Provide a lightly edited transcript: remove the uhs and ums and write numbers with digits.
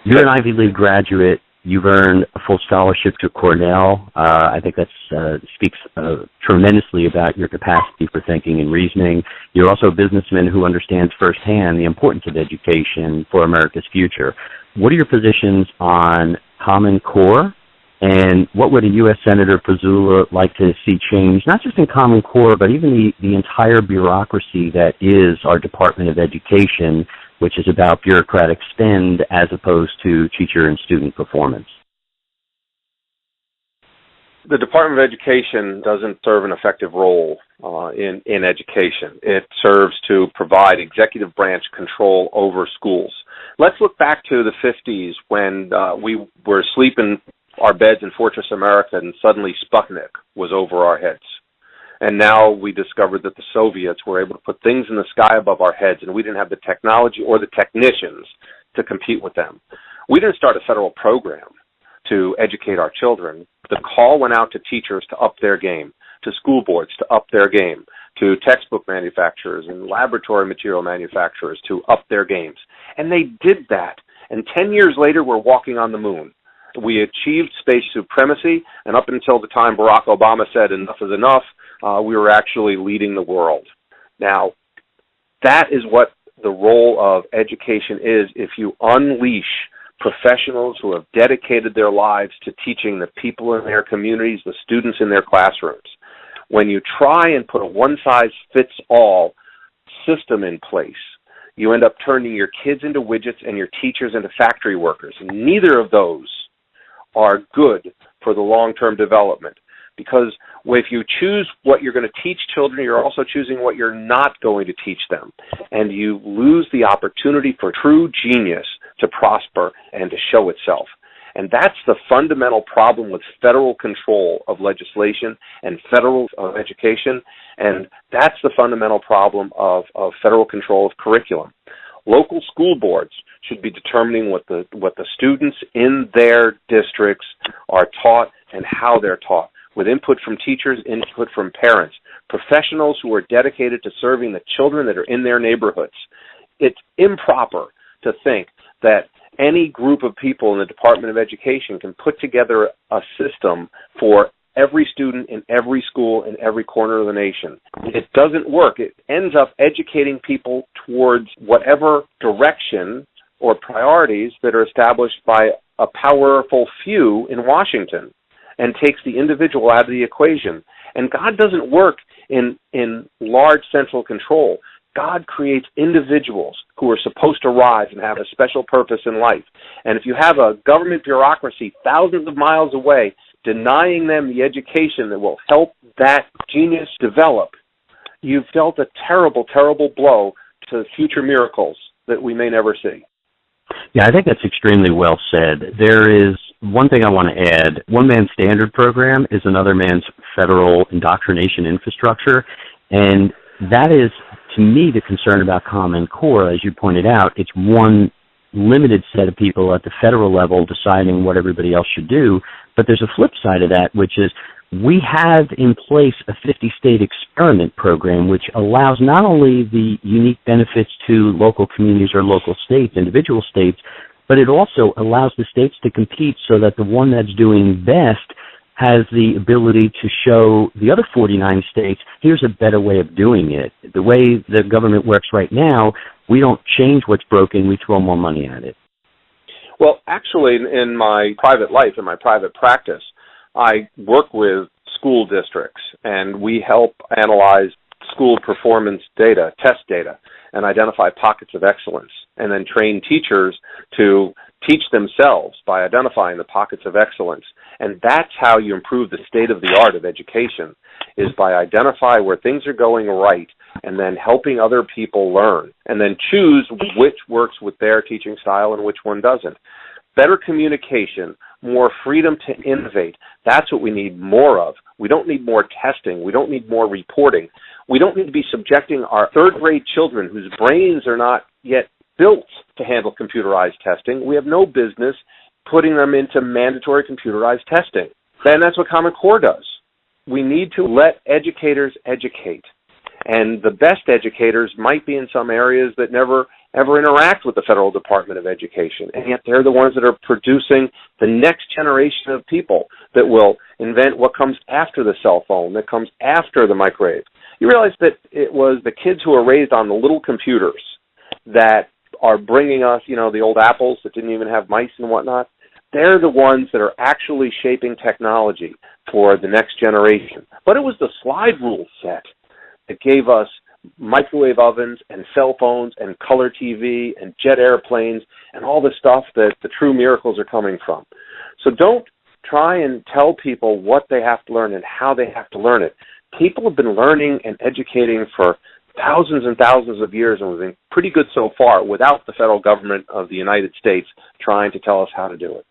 You're an Ivy League graduate. You've earned a full scholarship to Cornell. I think that speaks tremendously about your capacity for thinking and reasoning. You're also a businessman who understands firsthand the importance of education for America's future. What are your positions on Common Core, and what would a U.S. Senator Pezzullo like to see change, not just in Common Core, but even the entire bureaucracy that is our Department of Education, which is about bureaucratic spend as opposed to teacher and student performance? The Department of Education doesn't serve an effective role in education. It serves to provide executive branch control over schools. Let's look back to the 50s when we were asleep in our beds in Fortress America and suddenly Sputnik was over our heads. And now we discovered that the Soviets were able to put things in the sky above our heads, and we didn't have the technology or the technicians to compete with them. We didn't start a federal program to educate our children. The call went out to teachers to up their game, to school boards to up their game, to textbook manufacturers and laboratory material manufacturers to up their games. And they did that. And 10 years later, we're walking on the moon. We achieved space supremacy, and up until the time Barack Obama said enough is enough, we were actually leading the world. Now, that is what the role of education is if you unleash professionals who have dedicated their lives to teaching the people in their communities, the students in their classrooms. When you try and put a one-size-fits-all system in place, you end up turning your kids into widgets and your teachers into factory workers. And neither of those are good for the long-term development. Because if you choose what you're going to teach children, you're also choosing what you're not going to teach them. And you lose the opportunity for true genius to prosper and to show itself. And that's the fundamental problem with federal control of legislation and federal education. And that's the fundamental problem of federal control of curriculum. Local school boards should be determining what the students in their districts are taught and how they're taught, with input from teachers, input from parents, professionals who are dedicated to serving the children that are in their neighborhoods. It's improper to think that any group of people in the Department of Education can put together a system for every student in every school in every corner of the nation. It doesn't work. It ends up educating people towards whatever direction or priorities that are established by a powerful few in Washington, and takes the individual out of the equation. And God doesn't work in large central control. God creates individuals who are supposed to rise and have a special purpose in life. And if you have a government bureaucracy thousands of miles away denying them the education that will help that genius develop, you've dealt a terrible, terrible blow to future miracles that we may never see. Yeah, I think that's extremely well said. There is one thing I want to add. One man's standard program is another man's federal indoctrination infrastructure, and that is, to me, the concern about Common Core. As you pointed out, it's one limited set of people at the federal level deciding what everybody else should do, but there's a flip side of that, which is we have in place a 50-state experiment program which allows not only the unique benefits to local communities or local states, individual states, but it also allows the states to compete so that the one that's doing best has the ability to show the other 49 states, here's a better way of doing it. The way the government works right now, we don't change what's broken, we throw more money at it. Well, actually, in my private life, in my private practice, I work with school districts, and we help analyze school performance data, test data, and identify pockets of excellence, and then train teachers to teach themselves by identifying the pockets of excellence. And that's how you improve the state of the art of education, is by identifying where things are going right and then helping other people learn, and then choose which works with their teaching style and which one doesn't. Better communication, more freedom to innovate. That's what we need more of. We don't need more testing. We don't need more reporting. We don't need to be subjecting our third-grade children whose brains are not yet built to handle computerized testing. We have no business putting them into mandatory computerized testing. And that's what Common Core does. We need to let educators educate. And the best educators might be in some areas that never ever interact with the Federal Department of Education, and yet they're the ones that are producing the next generation of people that will invent what comes after the cell phone, that comes after the microwave. You realize that it was the kids who were raised on the little computers that are bringing us, the old apples that didn't even have mice and whatnot. They're the ones that are actually shaping technology for the next generation. But it was the slide rule set that gave us microwave ovens and cell phones and color TV and jet airplanes and all the stuff that the true miracles are coming from. So don't try and tell people what they have to learn and how they have to learn it. People have been learning and educating for thousands and thousands of years, and we've been pretty good so far without the federal government of the United States trying to tell us how to do it.